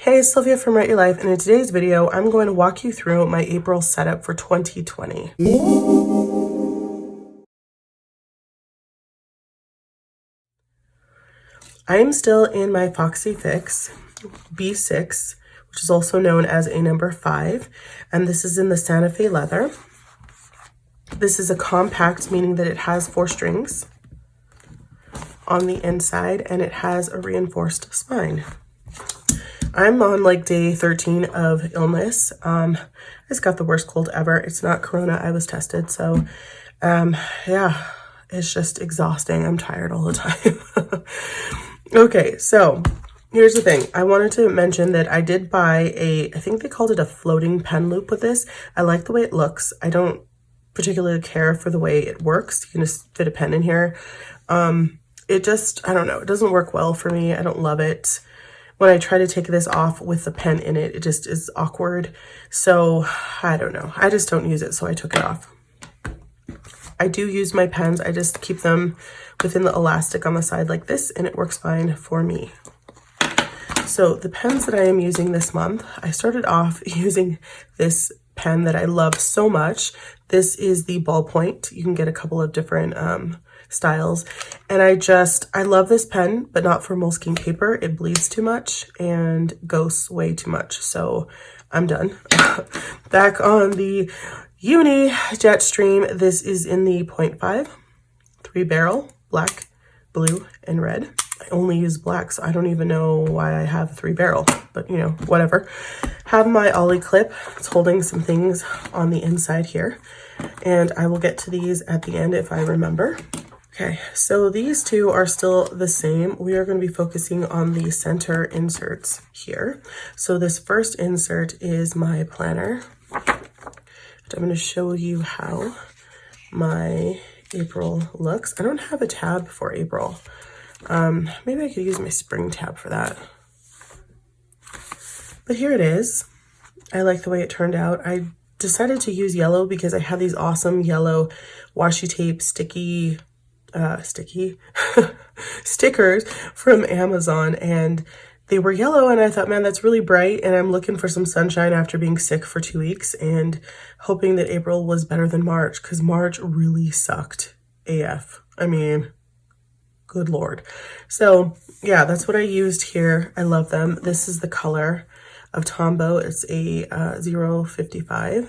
Hey, it's Sylvia from Write Your Life, and in today's video, I'm going to walk you through my April setup for 2020. I am still in my Foxy Fix B6, which is also known as a number 5, and this is in the Santa Fe leather. This is a compact, meaning that it has 4 strings on the inside, and it has a reinforced spine. I'm on like day 13 of illness. I just got the worst cold ever. It's not corona. I was tested. So, yeah, it's just exhausting. I'm tired all the time. Okay, so here's the thing. I wanted to mention that I did buy I think they called it a floating pen loop with this. I like the way it looks. I don't particularly care for the way it works. You can just fit a pen in here. It just, I don't know. It doesn't work well for me. I don't love it. When I try to take this off with the pen in it, it just is awkward. So I don't know. I just don't use it, so I took it off. I do use my pens. I just keep them within the elastic on the side like this, and it works fine for me. So the pens that I am using this month, I started off using this pen that I love so much. This is the ballpoint. You can get a couple of different styles, and I love this pen, but not for Moleskine paper. It bleeds too much and ghosts way too much, so I'm done. Back on the Uni Jetstream, this is in the 0.5 3-barrel, black, blue, and red. I only use black, so I don't even know why I have a 3-barrel, but you know, whatever. Have my ollie clip. It's holding some things on the inside here, and I will get to these at the end if I remember. Okay, so these two are still the same. We are going to be focusing on the center inserts here. So this first insert is my planner. I'm going to show you how my April looks. I don't have a tab for April. Maybe I could use my spring tab for that. But here it is. I like the way it turned out. I decided to use yellow because I have these awesome yellow washi tape sticky stickers from Amazon, and they were yellow, and I thought, man, that's really bright, and I'm looking for some sunshine after being sick for 2 weeks and hoping that April was better than March, because March really sucked AF. I mean, good Lord. So yeah, that's what I used here. I love them. This is the color of Tombow. It's a 055.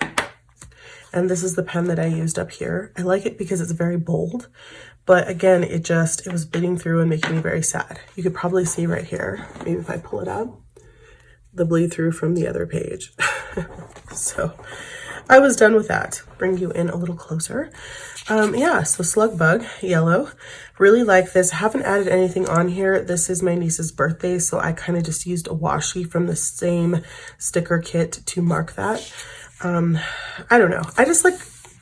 And this is the pen that I used up here. I like it because it's very bold, but again, it was bleeding through and making me very sad. You could probably see right here, maybe if I pull it up, the bleed through from the other page. So I was done with that. Bring you in a little closer. Yeah, so Slug Bug, yellow. Really like this. Haven't added anything on here. This is my niece's birthday, so I kind of just used a washi from the same sticker kit to mark that. I don't know. I just like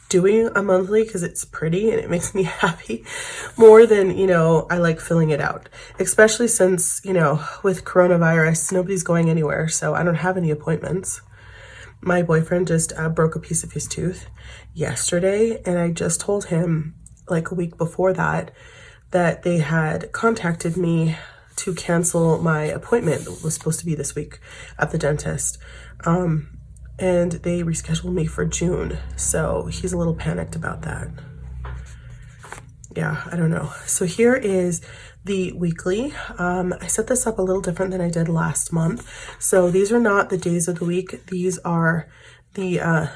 doing a monthly because it's pretty and it makes me happy more than, you know, I like filling it out, especially since, you know, with coronavirus, nobody's going anywhere. So I don't have any appointments. My boyfriend just broke a piece of his tooth yesterday, and I just told him like a week before that they had contacted me to cancel my appointment that was supposed to be this week at the dentist. And they rescheduled me for June, so he's a little panicked about that. Yeah, I don't know. So here is the weekly. I set this up a little different than I did last month. So these are not the days of the week. These are the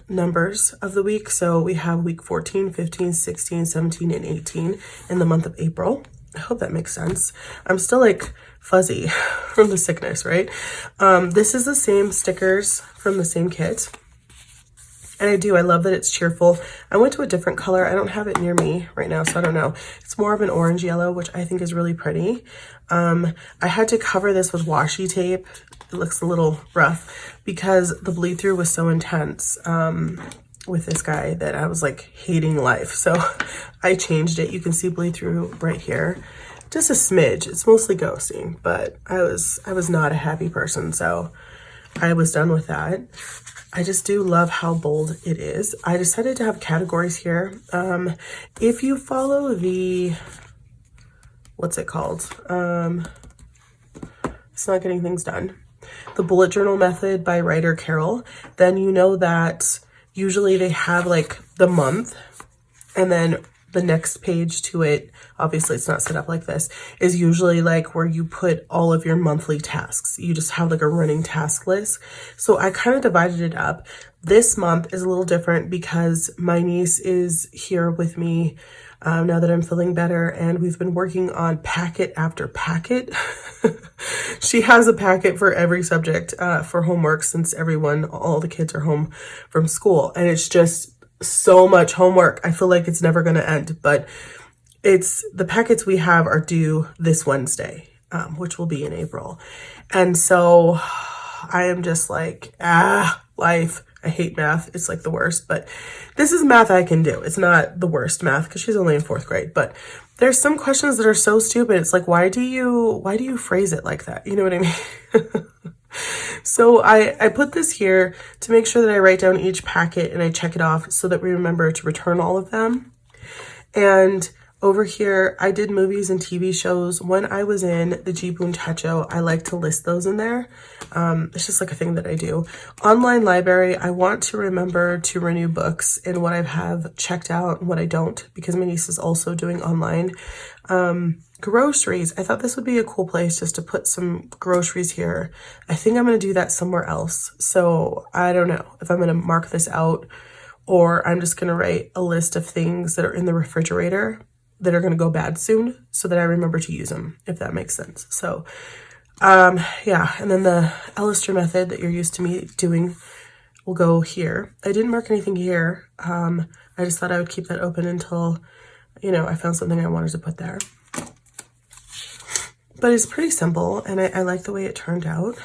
numbers of the week. So we have week 14, 15, 16, 17, and 18 in the month of April. I hope that makes sense. I'm still like fuzzy from the sickness, right? This is the same stickers from the same kit. And I love that it's cheerful. I went to a different color. I don't have it near me right now, so I don't know. It's more of an orange yellow, which I think is really pretty. I had to cover this with washi tape. It looks a little rough because the bleed through was so intense with this guy that I was like hating life. So I changed it. You can see bleed through right here. Just a smidge. It's mostly ghosting, but I was not a happy person, so I was done with that. I just do love how bold it is. I decided to have categories here. If you follow the, what's it called? It's not getting things done. the bullet journal method by writer Carol, then you know that usually they have like the month, and then the next page to it, obviously it's not set up like this, is usually like where you put all of your monthly tasks. You just have like a running task list. So I kind of divided it up. This month is a little different because my niece is here with me now that I'm feeling better, and we've been working on packet after packet. She has a packet for every subject for homework since all the kids are home from school, and it's just so much homework. I feel like it's never going to end, but the packets we have are due this Wednesday, which will be in April. And so I am just like, life. I hate math. It's like the worst, but this is math I can do. It's not the worst math because she's only in 4th grade, but there's some questions that are so stupid. It's like, why do you phrase it like that? You know what I mean? So I put this here to make sure that I write down each packet and I check it off so that we remember to return all of them. And over here, I did movies and TV shows. When I was in the Jibun Tacho, I like to list those in there. It's just like a thing that I do. Online library, I want to remember to renew books and what I have checked out and what I don't, because my niece is also doing online. Groceries, I thought this would be a cool place just to put some groceries here. I think I'm going to do that somewhere else. So I don't know if I'm going to mark this out or I'm just going to write a list of things that are in the refrigerator that are going to go bad soon so that I remember to use them, if that makes sense. So, yeah. And then the Alistair method that you're used to me doing will go here. I didn't mark anything here. I just thought I would keep that open until, I found something I wanted to put there. But it's pretty simple, and I like the way it turned out.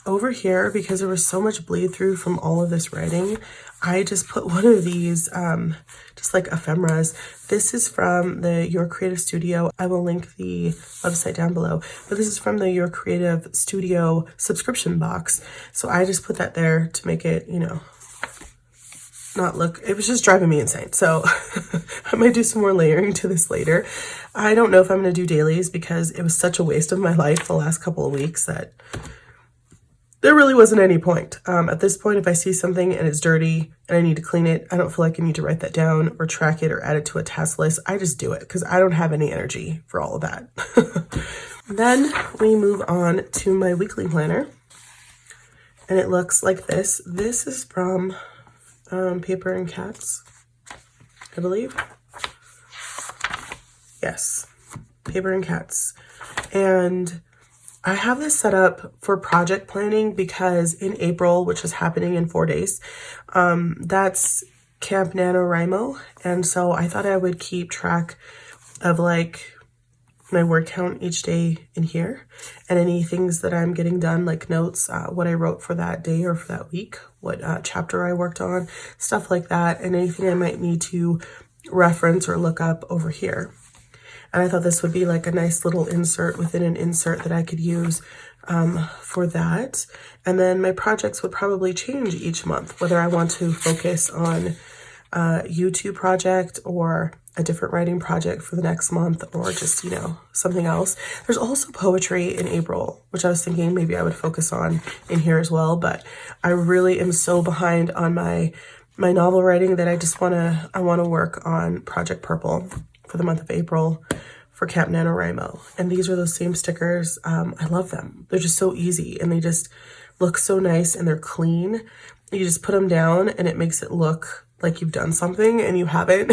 Over here, because there was so much bleed through from all of this writing, I just put one of these, just like ephemeras. This is from the Your Creative Studio. I will link the website down below. But this is from the Your Creative Studio subscription box. So I just put that there to make it, not look, it was just driving me insane. So I might do some more layering to this later. I don't know if I'm going to do dailies because it was such a waste of my life the last couple of weeks that there really wasn't any point. At this point, if I see something and it's dirty and I need to clean it, I don't feel like I need to write that down or track it or add it to a task list. I just do it because I don't have any energy for all of that. Then we move on to my weekly planner, and it looks like this. This is from Paper and Cats, I believe. Yes, Paper and Cats. And I have this set up for project planning because in April, which is happening in 4 days, that's Camp NaNoWriMo. And so I thought I would keep track of like my word count each day in here and any things that I'm getting done, like notes, what I wrote for that day or for that week, what chapter I worked on, stuff like that, and anything I might need to reference or look up over here. And I thought this would be like a nice little insert within an insert that I could use for that. And then my projects would probably change each month, whether I want to focus on a YouTube project or a different writing project for the next month, or just, something else. There's also poetry in April, which I was thinking maybe I would focus on in here as well. But I really am so behind on my novel writing that I want to work on Project Purple for the month of April for Camp NaNoWriMo. And these are those same stickers. I love them. They're just so easy and they just look so nice and they're clean. You just put them down and it makes it look like you've done something and you haven't.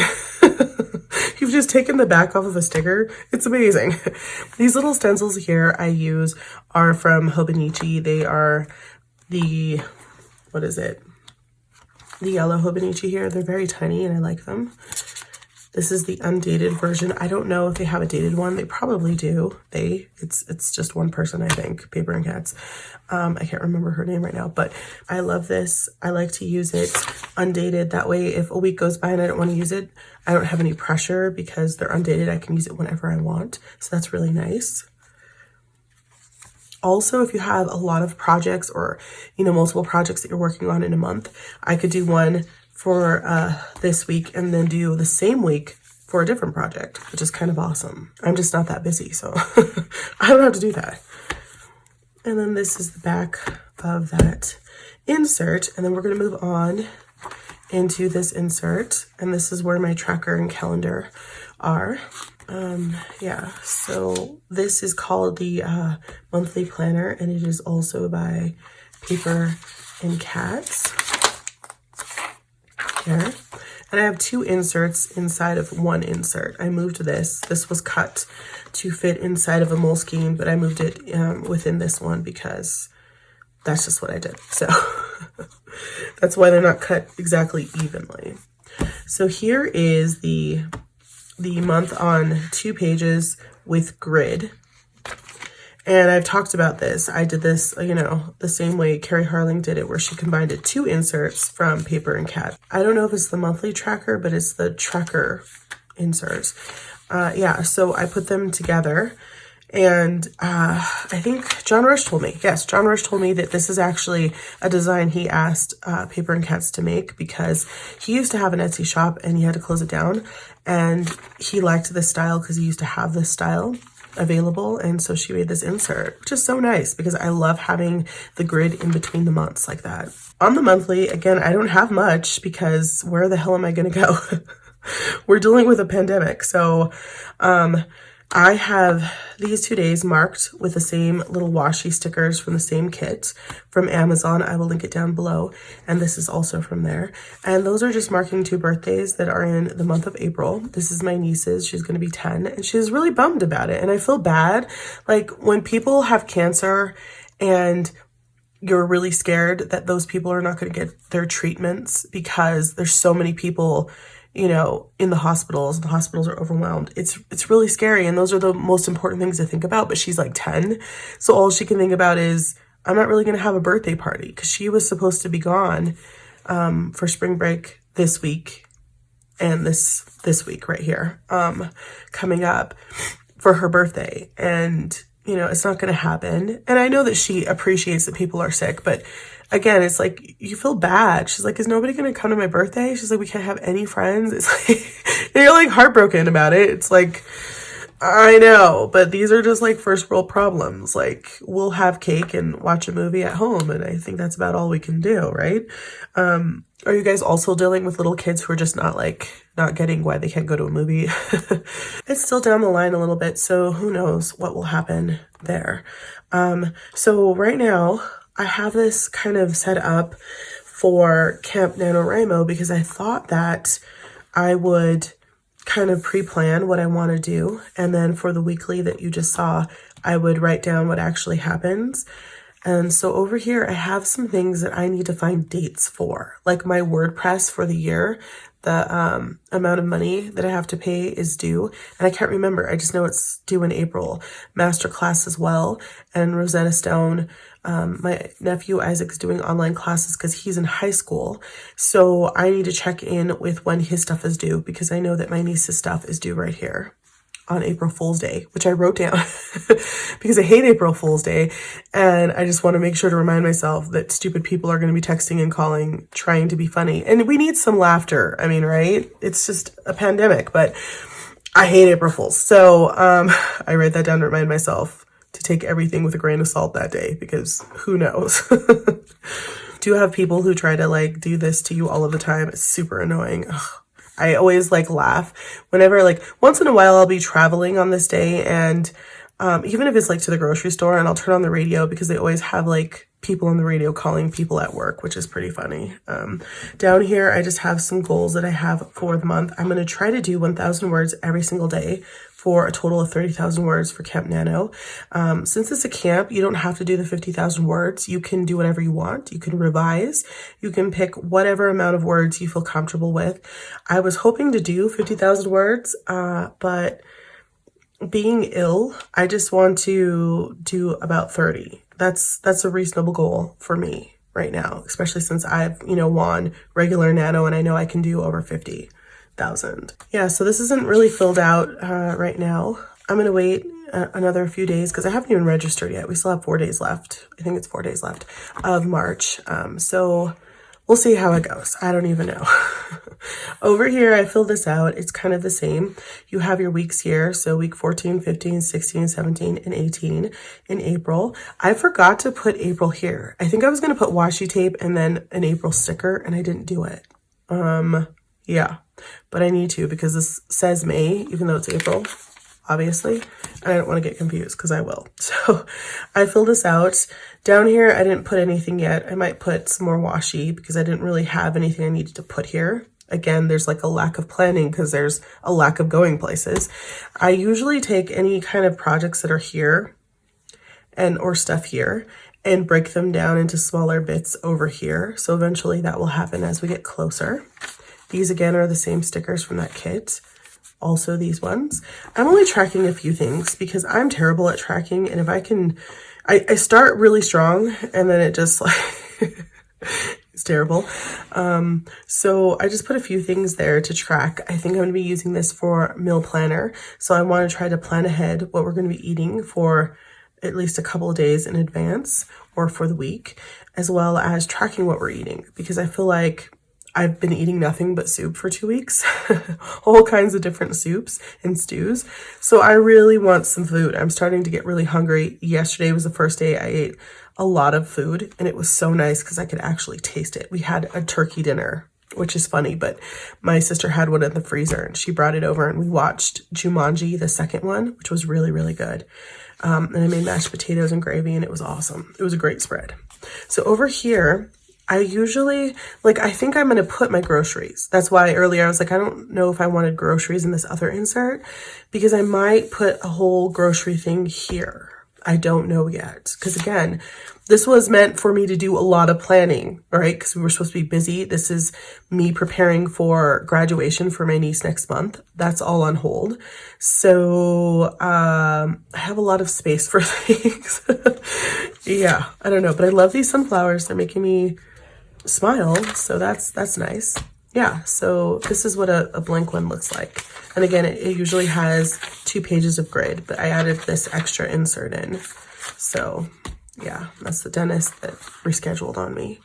You've just taken the back off of a sticker. It's amazing. These little stencils here I use are from Hobonichi. They are the yellow Hobonichi here. They're very tiny and I like them. This is the undated version. I don't know if they have a dated one. They probably do. It's just one person, I think, Paper and Cats. I can't remember her name right now, but I love this. I like to use it undated. That way, if a week goes by and I don't want to use it, I don't have any pressure because they're undated. I can use it whenever I want. So that's really nice. Also, if you have a lot of projects or, multiple projects that you're working on in a month, I could do one for this week and then do the same week for a different project, which is kind of awesome. I'm just not that busy, so I don't have to do that. And then this is the back of that insert. And then we're going to move on into this insert. And this is where my tracker and calendar are. Yeah, so this is called the monthly planner, and it is also by Paper and Cats. There. And I have 2 inserts inside of 1 insert. I moved this. This was cut to fit inside of a Moleskine, but I moved it within this one because that's just what I did. So that's why they're not cut exactly evenly. So here is the month on 2 pages with grid. And I've talked about this. I did this, you know, the same way Carrie Harling did it, where she combined 2 inserts from Paper and Cat. I don't know if it's the monthly tracker, but it's the tracker inserts. Yeah, so I put them together. And I think John Rush told me, yes, John Rush told me that this is actually a design he asked Paper and Cats to make, because he used to have an Etsy shop and he had to close it down. And he liked this style because he used to have this style available, and so she made this insert, which is so nice because I love having the grid in between the months like that. On the monthly, again, I don't have much because where the hell am I gonna go? We're dealing with a pandemic. So I have these 2 days marked with the same little washi stickers from the same kit from Amazon. I will link it down below. And this is also from there. And those are just marking 2 birthdays that are in the month of April. This is my niece's. She's going to be 10. And she's really bummed about it. And I feel bad. Like when people have cancer and you're really scared that those people are not going to get their treatments because there's so many people, you know, in the hospitals are overwhelmed. It's really scary. And those are the most important things to think about. But she's like 10. So all she can think about is, I'm not really going to have a birthday party, because she was supposed to be gone for spring break this week and this week right here coming up for her birthday. And, you know, it's not going to happen. And I know that she appreciates that people are sick, but again, it's like, you feel bad. She's like, is nobody going to come to my birthday? She's like, we can't have any friends. It's like, and you're like heartbroken about it. It's like, I know, but these are just like first world problems. Like, we'll have cake and watch a movie at home, and I think that's about all we can do, right? Are you guys also dealing with little kids who are just not getting why they can't go to a movie? It's still down the line a little bit, so who knows what will happen there. So right now, I have this kind of set up for Camp NaNoWriMo because I thought that I would kind of pre-plan what I want to do. And then for the weekly that you just saw, I would write down what actually happens. And so over here, I have some things that I need to find dates for, like my WordPress for the year. The amount of money that I have to pay is due, and I can't remember. I just know it's due in April. Masterclass as well, and Rosetta Stone. My nephew Isaac's doing online classes because he's in high school, so I need to check in with when his stuff is due, because I know that my niece's stuff is due right here on April Fool's Day, which I wrote down because I hate April Fool's Day. And I just want to make sure to remind myself that stupid people are going to be texting and calling, trying to be funny. And we need some laughter. I mean, right? It's just a pandemic, but I hate April Fools. So I write that down to remind myself to take everything with a grain of salt that day, because who knows? Do you have people who try to like do this to you all of the time? It's super annoying. Ugh. I always like laugh whenever, like, once in a while I'll be traveling on this day, and even if it's like to the grocery store, and I'll turn on the radio because they always have like people on the radio calling people at work, which is pretty funny. Down here, I just have some goals that I have for the month. I'm going to try to do 1,000 words every single day for a total of 30,000 words for Camp Nano. Since it's a camp, you don't have to do the 50,000 words. You can do whatever you want. You can revise. You can pick whatever amount of words you feel comfortable with. I was hoping to do 50,000 words, but being ill, I just want to do about 30. That's a reasonable goal for me right now, especially since I've, won regular Nano, and I know I can do over 50,000. Yeah, so this isn't really filled out right now. I'm going to wait another few days because I haven't even registered yet. We still have 4 days left. I think it's 4 days left of March. So we'll see how it goes. I don't even know. Over here, I filled this out. It's kind of the same. You have your weeks here. So week 14, 15, 16, 17, and 18 in April. I forgot to put April here. I think I was going to put washi tape and then an April sticker, and I didn't do it. Yeah, but I need to because this says May, even though it's April, obviously. And I don't want to get confused because I will. So I filled this out. Down here, I didn't put anything yet. I might put some more washi because I didn't really have anything I needed to put here. Again, there's like a lack of planning because there's a lack of going places. I usually take any kind of projects that are here or stuff here and break them down into smaller bits over here. So eventually that will happen as we get closer. These again are the same stickers from that kit. Also these ones. I'm only tracking a few things because I'm terrible at tracking, and if I can, I start really strong and then it just like it's terrible. So I just put a few things there to track. I think I'm going to be using this for meal planner. So I want to try to plan ahead what we're going to be eating for at least a couple of days in advance or for the week, as well as tracking what we're eating, because I feel like I've been eating nothing but soup for 2 weeks, all kinds of different soups and stews. So I really want some food. I'm starting to get really hungry. Yesterday was the first day I ate a lot of food, and it was so nice because I could actually taste it. We had a turkey dinner, which is funny, but my sister had one in the freezer and she brought it over and we watched Jumanji, the second one, which was really, really good. And I made mashed potatoes and gravy and it was awesome. It was a great spread. So over here, I usually, I think I'm going to put my groceries. That's why earlier I was like, I don't know if I wanted groceries in this other insert because I might put a whole grocery thing here. I don't know yet. Because again, this was meant for me to do a lot of planning, right? Because we were supposed to be busy. This is me preparing for graduation for my niece next month. That's all on hold. So I have a lot of space for things. Yeah, I don't know. But I love these sunflowers. They're making me smile. So that's nice. Yeah, so this is what a blank one looks like. And again, it usually has 2 pages of grid, but I added this extra insert in. So yeah, that's the dentist that rescheduled on me.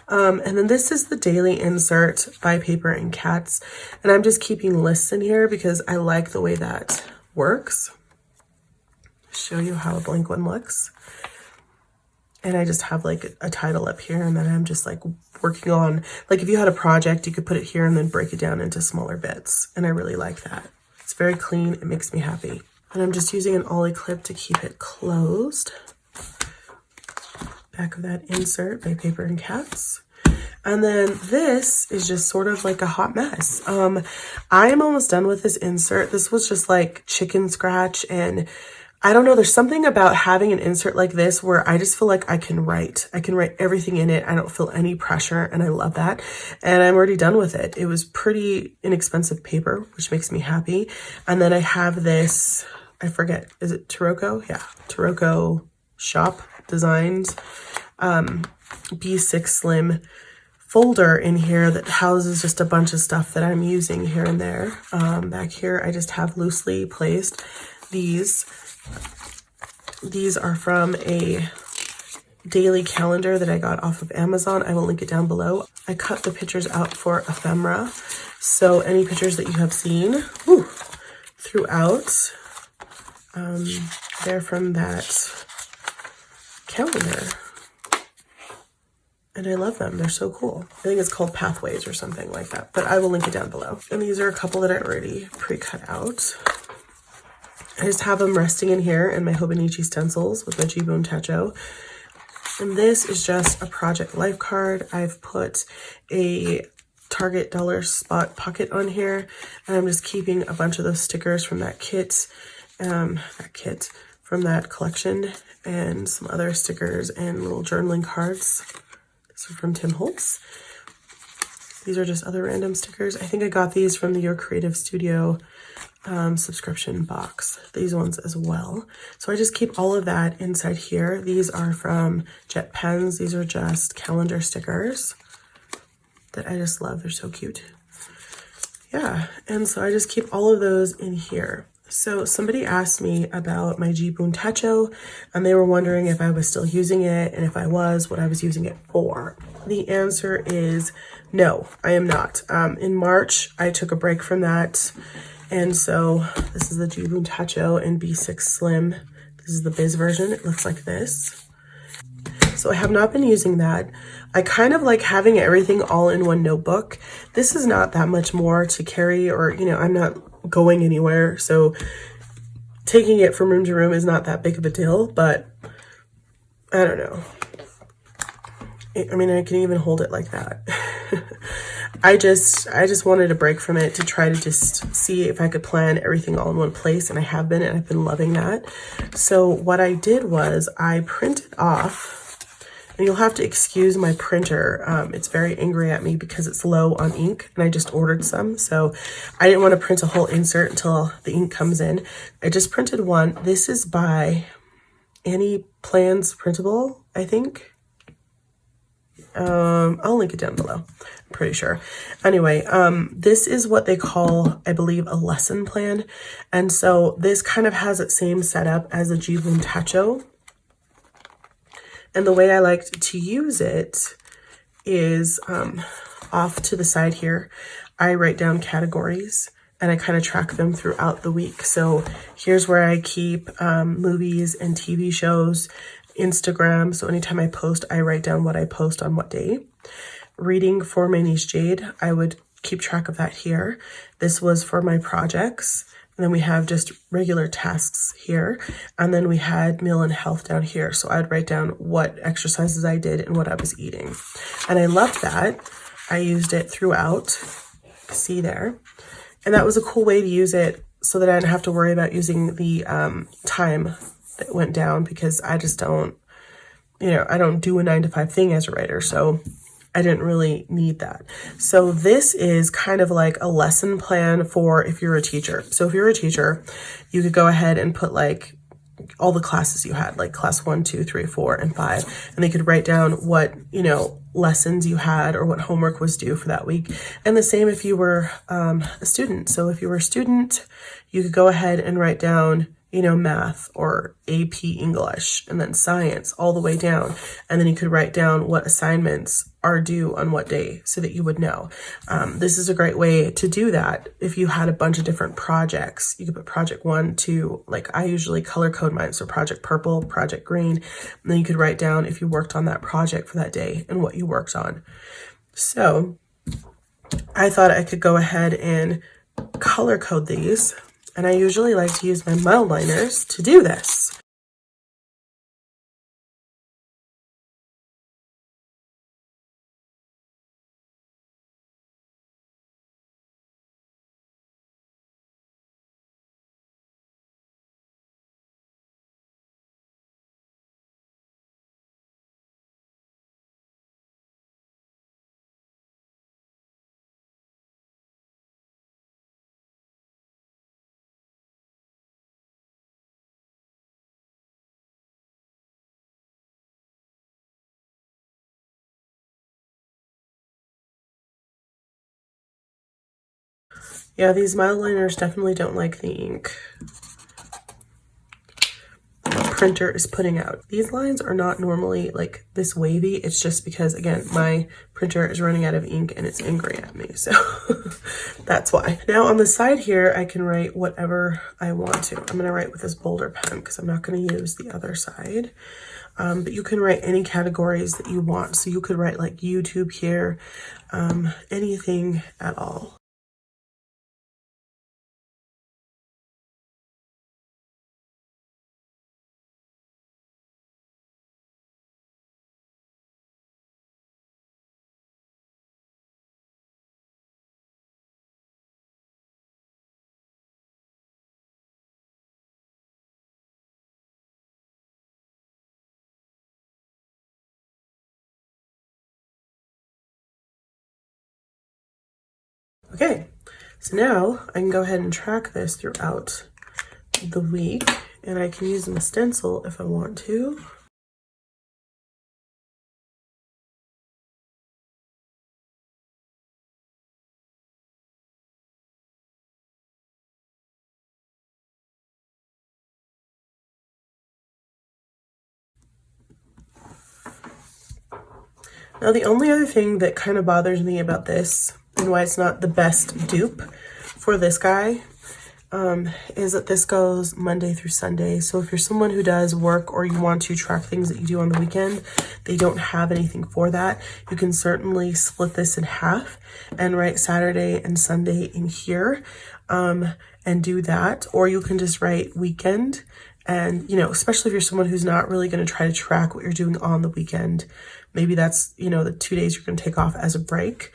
And then this is the daily insert by Paper and Cats. And I'm just keeping lists in here because I like the way that works. Show you how a blank one looks. And I just have like a title up here, and then I'm just like working on, like if you had a project, you could put it here and then break it down into smaller bits. And I really like that. It's very clean. It makes me happy. And I'm just using an ollie clip to keep it closed. Back of that insert by Paper and Cats. And then this is just sort of like a hot mess. I am almost done with this insert. This was just like chicken scratch, and I don't know, there's something about having an insert like this where I just feel like I can write everything in it. I don't feel any pressure, and I love that. And I'm already done with it. It was pretty inexpensive paper, which makes me happy. And then I have this, I forget, is it Taroko? Yeah, Taroko Shop Designs B6 Slim folder in here that houses just a bunch of stuff that I'm using here and there. Back here, I just have loosely placed these. These are from a daily calendar that I got off of Amazon. I will link it down below. I cut the pictures out for ephemera. So any pictures that you have seen throughout, they're from that calendar. And I love them. They're so cool. I think it's called Pathways or something like that, but I will link it down below. And these are a couple that I already pre-cut out. I just have them resting in here in my Hobonichi stencils with my G-Bone Techo. And this is just a project life card. I've put a Target dollar spot pocket on here, and I'm just keeping a bunch of those stickers from that kit, from that collection, and some other stickers and little journaling cards. These are from Tim Holtz. These are just other random stickers. I think I got these from the Your Creative Studio subscription box, these ones as well. So I just keep all of that inside here. These are from Jet Pens. These are just calendar stickers that I just love. They're so cute. Yeah, and so I just keep all of those in here. So somebody asked me about my Jibun Tacho, and they were wondering if I was still using it, and if I was, what I was using it for. The answer is no, I am not. In March, I took a break from that, and so this is the Jibun Tacho in B6 Slim. This is the Biz version. It looks like this. So I have not been using that. I kind of like having everything all in one notebook. This is not that much more to carry, or, you know, I'm not going anywhere. So taking it from room to room is not that big of a deal, but I don't know. I mean, I can even hold it like that. I just wanted a break from it to try to just see if I could plan everything all in one place, and I have been, and I've been loving that. So what I did was I printed off, and you'll have to excuse my printer. It's very angry at me because it's low on ink, and I just ordered some. So I didn't want to print a whole insert until the ink comes in. I just printed one. This is by Any Plans Printable, I think. I'll link it down below. I'm pretty sure. Anyway, this is what they call, I believe, a lesson plan. And so this kind of has its same setup as a Jibun Tacho. And the way I like to use it is off to the side here. I write down categories and I kind of track them throughout the week. So here's where I keep movies and TV shows, Instagram. So anytime I post, I write down what I post on what day. Reading for my niece Jade, I would keep track of that here. This was for my projects. And then we have just regular tasks here. And then we had meal and health down here. So I'd write down what exercises I did and what I was eating. And I loved that. I used it throughout. See there. And that was a cool way to use it so that I didn't have to worry about using the time that went down, because I just don't, you know, I don't do a 9-to-5 thing as a writer. So I didn't really need that. So this is kind of like a lesson plan for if you're a teacher. So if you're a teacher, you could go ahead and put like all the classes you had, like class 1, 2, 3, 4, and 5. And they could write down what, you know, lessons you had or what homework was due for that week. And the same if you were a student. So if you were a student, you could go ahead and write down, you know, math or AP English and then science all the way down. And then you could write down what assignments are due on what day so that you would know. This is a great way to do that. If you had a bunch of different projects, you could put project 1, 2, like I usually color code mine. So project purple, project green, and then you could write down if you worked on that project for that day and what you worked on. So I thought I could go ahead and color code these. And I usually like to use my mile liners to do this. Yeah, these mile liners definitely don't like the ink printer is putting out. These lines are not normally like this wavy. It's just because, again, my printer is running out of ink and it's angry at me. So that's why. Now on the side here, I can write whatever I want to. I'm going to write with this bolder pen because I'm not going to use the other side. But you can write any categories that you want. So you could write like YouTube here, anything at all. Okay, so now I can go ahead and track this throughout the week, and I can use an stencil if I want to. Now, the only other thing that kind of bothers me about this and why it's not the best dupe for this guy is that this goes Monday through Sunday. So if you're someone who does work or you want to track things that you do on the weekend, they don't have anything for that. You can certainly split this in half and write Saturday and Sunday in here and do that. Or you can just write weekend. And, you know, especially if you're someone who's not really going to try to track what you're doing on the weekend, maybe that's, you know, the 2 days you're going to take off as a break.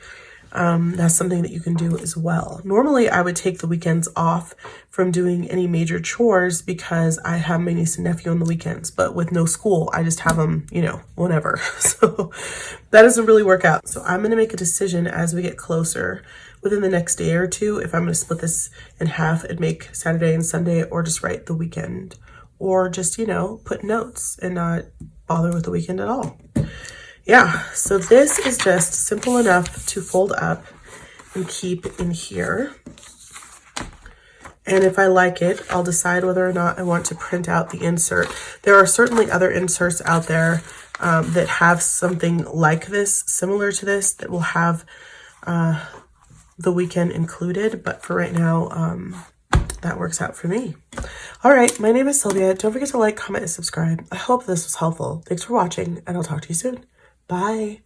That's something that you can do as well. Normally, I would take the weekends off from doing any major chores because I have my niece and nephew on the weekends, but with no school, I just have them, you know, whenever. So that doesn't really work out. So I'm going to make a decision as we get closer within the next day or two if I'm going to split this in half and make Saturday and Sunday, or just write the weekend, or just, you know, put notes and not bother with the weekend at all. Yeah, so this is just simple enough to fold up and keep in here. And if I like it, I'll decide whether or not I want to print out the insert. There are certainly other inserts out there that have something like this, similar to this, that will have the weekend included. But for right now, that works out for me. All right, my name is Sylvia. Don't forget to like, comment, and subscribe. I hope this was helpful. Thanks for watching, and I'll talk to you soon. Bye.